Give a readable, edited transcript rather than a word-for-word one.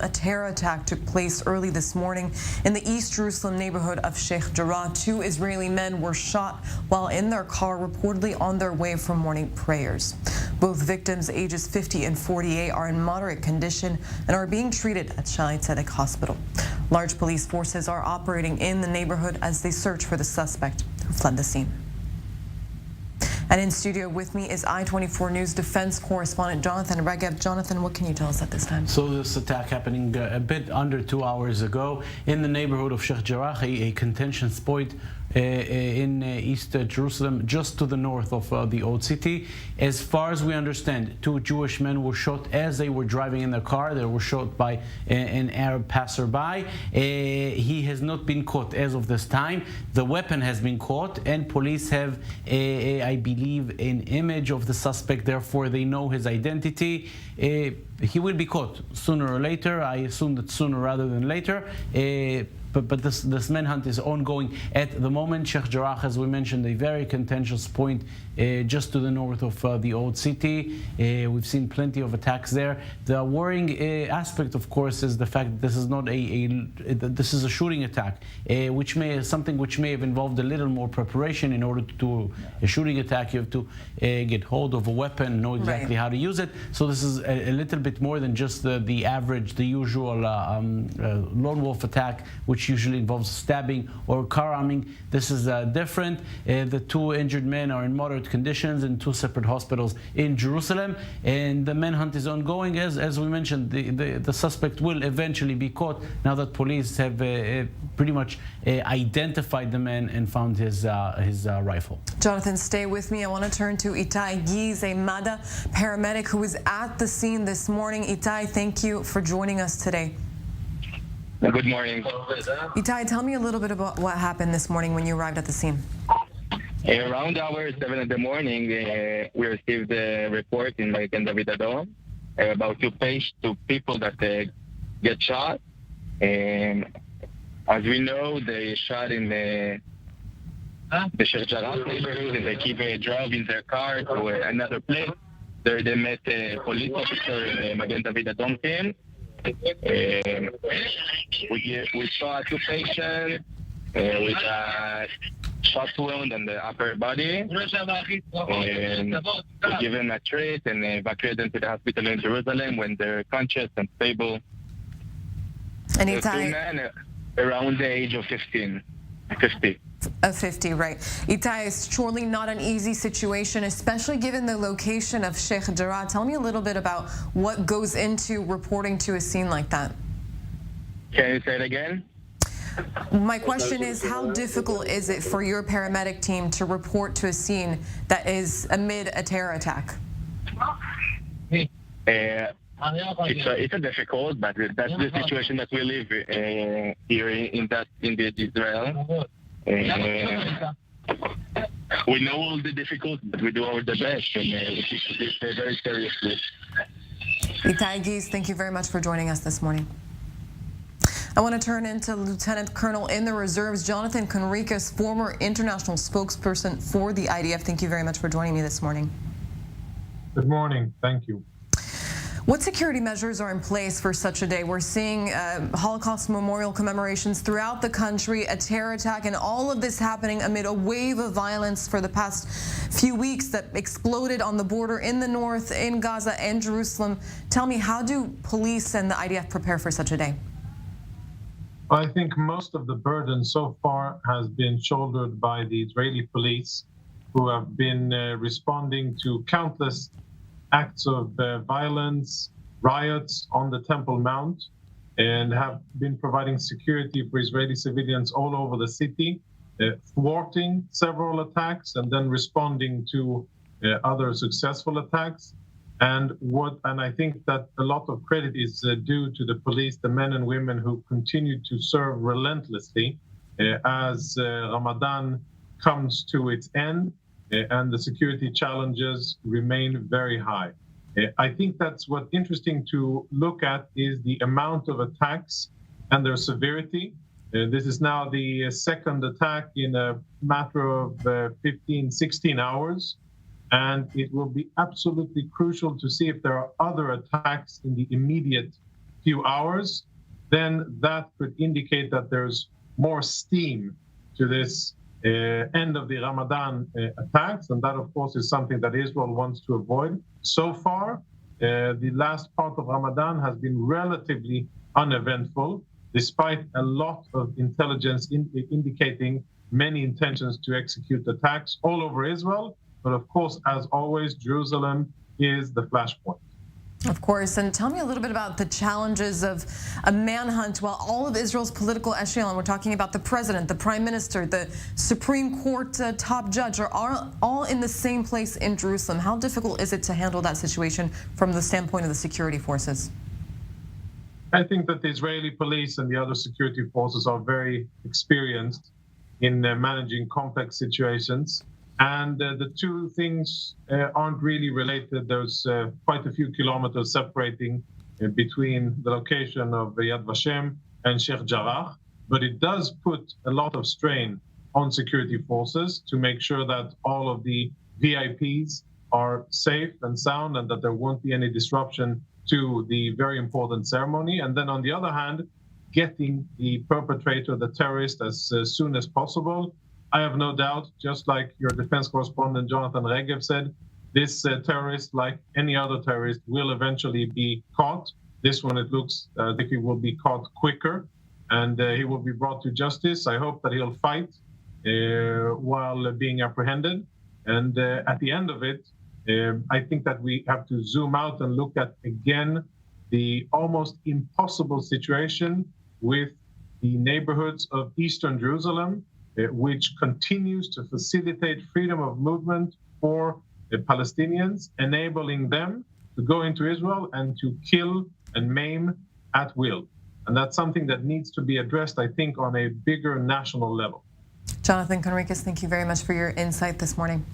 A terror attack took place early this morning in the East Jerusalem neighborhood of Sheikh Jarrah. Two Israeli men were shot while in their car, reportedly on their way from morning prayers. Both victims, ages 50 and 48, are in moderate condition and are being treated at Shaare Zedek Hospital. Large police forces are operating in the neighborhood as they search for the suspect who fled the scene. And in studio with me is I-24 News defense correspondent Jonathan Regeb. Jonathan, what can you tell us at this time? So this attack happening a bit under 2 hours ago in the neighborhood of Sheikh Jarrah, a contentious point in East Jerusalem, just to the north of the old city. As far as we understand, two Jewish men were shot as they were driving in their car. They were shot by an Arab passerby. He has not been caught as of this time. The weapon has been caught, and police have, I believe, an image of the suspect. Therefore, they know his identity. He will be caught sooner or later. I assume that sooner rather than later. But this manhunt is ongoing at the moment. Sheikh Jarrah, as we mentioned, a very contentious point just to the north of the old city. We've seen plenty of attacks there. The worrying aspect, of course, is the fact that this is not this is a shooting attack, which may have involved a little more preparation. In order to do a shooting attack, you have to get hold of a weapon, know exactly how to use it. So this is a little bit more than just the average, the usual lone wolf attack, which usually involves stabbing or car arming. This is different. The two injured men are in moderate conditions in two separate hospitals in Jerusalem, and the manhunt is ongoing. As we mentioned, the suspect will eventually be caught now that police have pretty much identified the man and found his rifle. Jonathan, stay with me. I want to turn to Itai Gies, a MADA paramedic who was at the scene this morning. Itai, thank you for joining us today. Good morning. Itai, tell me a little bit about what happened this morning when you arrived at the scene. Around hour 7 in the morning, we received a report in Magen David Adom about two people that get shot. And as we know, they shot in the Sheikh Jarrah neighborhood, and they keep driving their car to another place. There they met a police officer in Magen David Adom camp. We saw two patients with a shot wound on the upper body, and we give them a treat and evacuate them to the hospital in Jerusalem when they're conscious and stable. And two men around the age of 50. 50, right. Itai, it's surely not an easy situation, especially given the location of Sheikh Jarrah. Tell me a little bit about what goes into reporting to a scene like that. Can you say it again? My question is, how difficult is it for your paramedic team to report to a scene that is amid a terror attack? It's a difficult, but that's the situation that we live here in Israel. We know all the difficulties, but we do our best, and we take this very seriously. Itai Gies, thank you very much for joining us this morning. I want to turn into Lieutenant Colonel in the Reserves, Jonathan Conricus, former international spokesperson for the IDF. Thank you very much for joining me this morning. Good morning. Thank you. What security measures are in place for such a day? We're seeing Holocaust memorial commemorations throughout the country, a terror attack, and all of this happening amid a wave of violence for the past few weeks that exploded on the border in the north, in Gaza and Jerusalem. Tell me, how do police and the IDF prepare for such a day? I think most of the burden so far has been shouldered by the Israeli police, who have been responding to countless acts of violence, riots on the Temple Mount, and have been providing security for Israeli civilians all over the city, thwarting several attacks and then responding to other successful attacks. And I think that a lot of credit is due to the police, the men and women who continue to serve relentlessly as Ramadan comes to its end. And the security challenges remain very high. I think that's what's interesting to look at is the amount of attacks and their severity. This is now the second attack in a matter of 15, 16 hours. And it will be absolutely crucial to see if there are other attacks in the immediate few hours, then that could indicate that there's more steam to this end of the Ramadan attacks, and that, of course, is something that Israel wants to avoid. So far, the last part of Ramadan has been relatively uneventful, despite a lot of intelligence indicating many intentions to execute attacks all over Israel. But of course, as always, Jerusalem is the flashpoint. Of course, and tell me a little bit about the challenges of a manhunt while all of Israel's political echelon, we're talking about the president, the prime minister, the Supreme Court top judge, are all in the same place in Jerusalem. How difficult is it to handle that situation from the standpoint of the security forces? I think that the Israeli police and the other security forces are very experienced in managing complex situations. And the two things aren't really related. There's quite a few kilometers separating between the location of Yad Vashem and Sheikh Jarrah. But it does put a lot of strain on security forces to make sure that all of the VIPs are safe and sound and that there won't be any disruption to the very important ceremony. And then on the other hand, getting the perpetrator, the terrorist, as soon as possible. I have no doubt, just like your defense correspondent Jonathan Regev said, this terrorist, like any other terrorist, will eventually be caught. This one, it looks like he will be caught quicker, and he will be brought to justice. I hope that he'll fight while being apprehended. And at the end of it, I think that we have to zoom out and look at, again, the almost impossible situation with the neighborhoods of Eastern Jerusalem, which continues to facilitate freedom of movement for the Palestinians, enabling them to go into Israel and to kill and maim at will. And that's something that needs to be addressed, I think, on a bigger national level. Jonathan Conricus, thank you very much for your insight this morning.